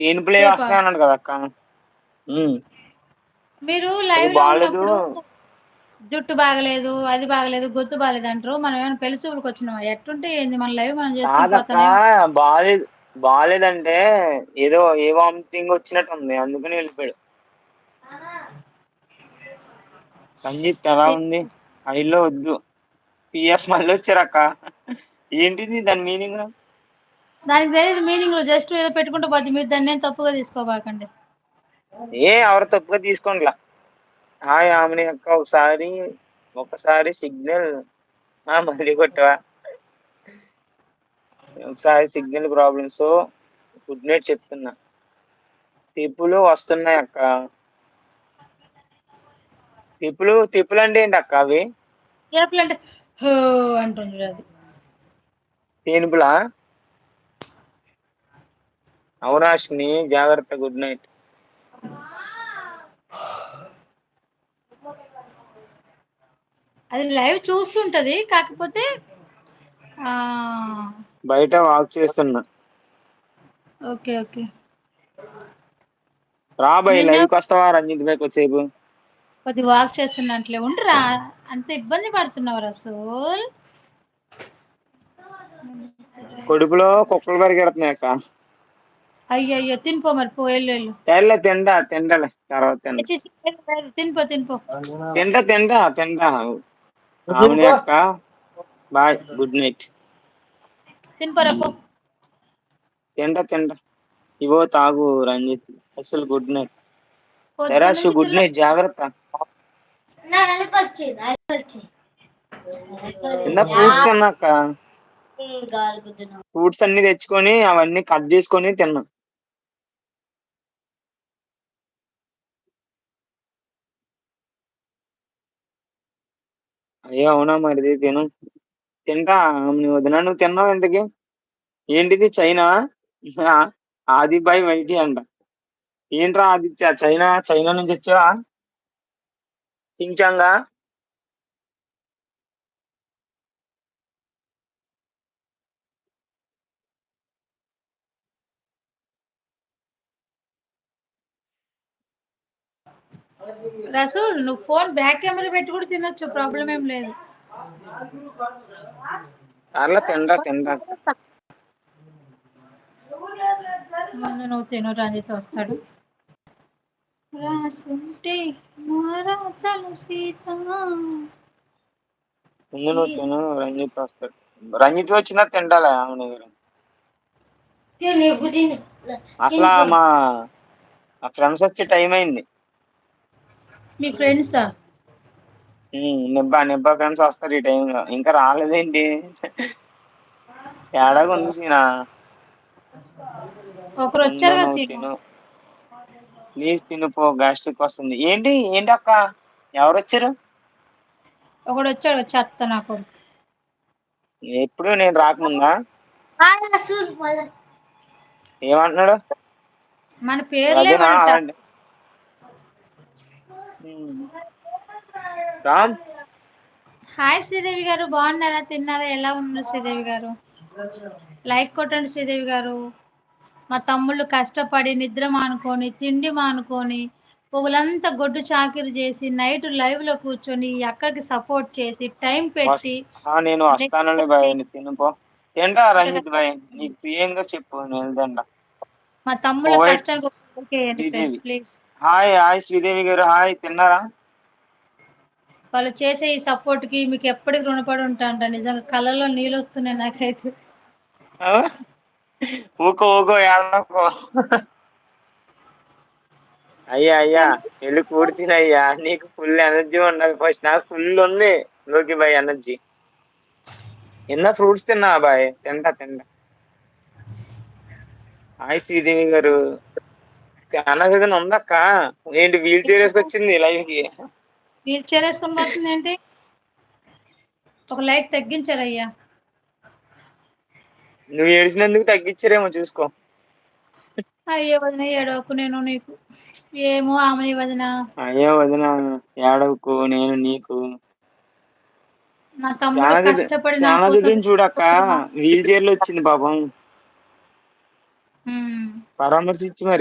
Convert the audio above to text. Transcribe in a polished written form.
Screen play రేపా? వస్తున్నాయి అన్నాడు కదా అక్క. మీరు అది లైవ్‌లో బాలేదు. ఉన్నప్పుడు జుట్టు బాగలేదు, అది బాగలేదు, గొంతు బాలేదంటారు. మనం ఏమైనా పెళ్లి చూపులకొచ్చినామా? ఎట్టుంటే ఏంది మన లైవ్ మనం చేసుకొని కాదక్క, పోతానే బాలేదు. బాలేదంటే ఏదో ఏ వామిటింగ్ వచ్చినట్టు ఉంది, అందుకని వెళ్ళిపోయాడు. రంజిత్ ఎలా ఉంది? ఐలో వద్దు. పిఎస్ మళ్ళీ వచ్చారక్క. ఏంటిది దాని మీనింగ్? దానికి తెలీదు మీనింగ్‌లు జస్ట్ ఏదో పెట్టుకుంటూ పోద్ది. మీరు దాన్నేం తప్పుగా తీసుకోబాకండి. ఎవరు తప్పుగా తీసుకోండిలా. హాయ్ ఆమెని అక్క, ఒకసారి సిగ్నల్ మళ్ళీ కొట్టవా? ఒకసారి సిగ్నల్ ప్రాబ్లమ్స్. గుడ్ నైట్ చెప్తున్నా. తిప్పులు వస్తున్నాయి అక్క. తిప్పులు అంటే ఏంటి అక్క అవి? ఏపులంటే హో అంటుంది అది. తేనుపులా? అవునాశ్ని జాగ్రత్త, గుడ్ నైట్. అది లైవ్ చూస్తుంటది. కాకపోతే ఆ బయట వాక్ చేస్తున్నా. ఓకే. ఓకే. రాబాయ్ నిన్న లైవ్కి వస్తావా రంజిత్ భాయ్ కొద్దిసేపు? కొద్దిగా వాక్ చేస్తున్నట్లే ఉండరా. అంత ఇబ్బంది పడుతున్నావు రసూల్. కడుపులో కుక్కలు పరిగెడుతున్నాయి అక్క. అయ్యయ్యో తినిపో మరి పో ఎల్లు. తెల్ల తింటలే తర్వాత ఛీ, ఛీ, తినిపో. తింటా. ఆమెని అక్క, బాయ్, గుడ్ నైట్. తినిపోరా పో. తింటా. ఇవో తాగు రంజిత్. అసలు గుడ్ నైట్. పొద్దున్న తెరాషు నుంచి గుడ్ నైట్, జాగ్రత్త. కింద ఫ్రూట్స్ తిన్నాక. ఫ్రూట్స్ అన్ని తెచ్చుకొని అవన్నీ కట్ చేసుకొని తిన్నా. అయ్యో అవునా, మరిది తింటా. నువ్వు వదినా, నువ్వు తిన్నావు ఇంతకి? ఏంటిది చైనా? ఆ, ఆదిబాయ్ వైటి అంట. ఏంట్రా ఆదిత్య, చైనా నుంచి వచ్చావా? చించాంగా. రసూల్ నువ్వు ఫోన్ బ్యాక్ కెమెరా పెట్టి కూడా తినొచ్చు, ప్రాబ్లం ఏం లేదు. అట్లా తింటా. ముందు నువ్వు తిను, రంజిత్ వస్తాడు. రాసుంటే మారాతలు సీత. ముందు నువ్వు తిను, రంజిత్ వస్తాడు. రంజిత్ వచ్చినా తింటాలే ఆమె దగ్గర. అసలు మా ఫ్రెండ్స్ వచ్చే టైం అయింది. మీ ఫ్రెండ్సా? నిబ్బా ఫ్రెండ్స్ వస్తారు ఈ టైంలో, ఇంకా రాలేదేంటి? తేడాగా ఉంది సీనా. ఒకరు ముందు వచ్చారుగా నువ్వు సీను. తిను, ప్లీజ్ తినుపో, గ్యాస్ట్రిక్ వస్తుంది. ఏంటి అక్క, ఎవరు వచ్చారు? ఒకడు వచ్చాడు చెత్త నా కొడుకు. ఎప్పుడు నేను రాకముందా? ఏమంటున్నాడు? మన అదేనా పేర్లేమంట. అలాంటి రామ్. హాయ్ శ్రీదేవి గారు, బాగున్నారా? తిన్నారా? ఎలా ఉన్నారు శ్రీదేవి గారు? లైక్ కొట్టండి శ్రీదేవి గారు. మా తమ్ముళ్ళు కష్టపడి నిద్ర మానుకొని తిండి మానుకొని పొగులంతా గొడ్డు చాకిరి చేసి నైట్ లైవ్ లో కూర్చొని ఈ అక్కకి సపోర్ట్ చేసి టైం పెట్టి నేను వస్తానండి బాయ్, తినుపో. తింటా రంజిత్ బాయ్, నీకు ప్రియంగా చెప్పు, నేను తింటా. మా తమ్ముళ్ళ కోవైట్ కష్టానికి friends Sridevi. Please. Hi Sridevi గారు, హాయ్, తిన్నారా? వాళ్ళు చేసే ఈ సపోర్ట్ కి మీకు ఎప్పటికి రుణపడి ఉంటాంట. నిజంగా కళ్ళలో నీళ్ళు వస్తున్నాయి నాకైతే. ఆ? ఊకో ఏడకో. అయ్యా వెళ్ళి కూడి తినయ్యా, నీకు ఫుల్ ఎనర్జీ ఉండాలి. ఫస్ట్ నాకు ఫుల్ ఉంది లోకి బాయ్ ఎనర్జీ. ఫ్రూట్స్ తిన్నా బాయ్, తింటా. హాయ్ శ్రీదేవి గారు. అన్నగదన ఉందక్క. ఏంటి వీల్ చైర్ వేసుకొచ్చింది లైవ్ కి? వీల్ చైర్ వేసుకొని పోతుంది ఏంటి? ఒక లైక్ తగ్గించారయ్యా. నువ్వు ఏడిచినందుకు తగ్గించారేమో చూసుకో. అయ్యో వదిన ఏడవకు, నేను నీకు ఏమో ఆమెని వదిన. అయ్యో వదిన, ఏడవకు, నేను నీకు. నా తమ్ముడు కష్టపడి నా కోసం చూడక్క, వీల్ చైర్ లో వచ్చింది పాపం. పరామర్శించి మరి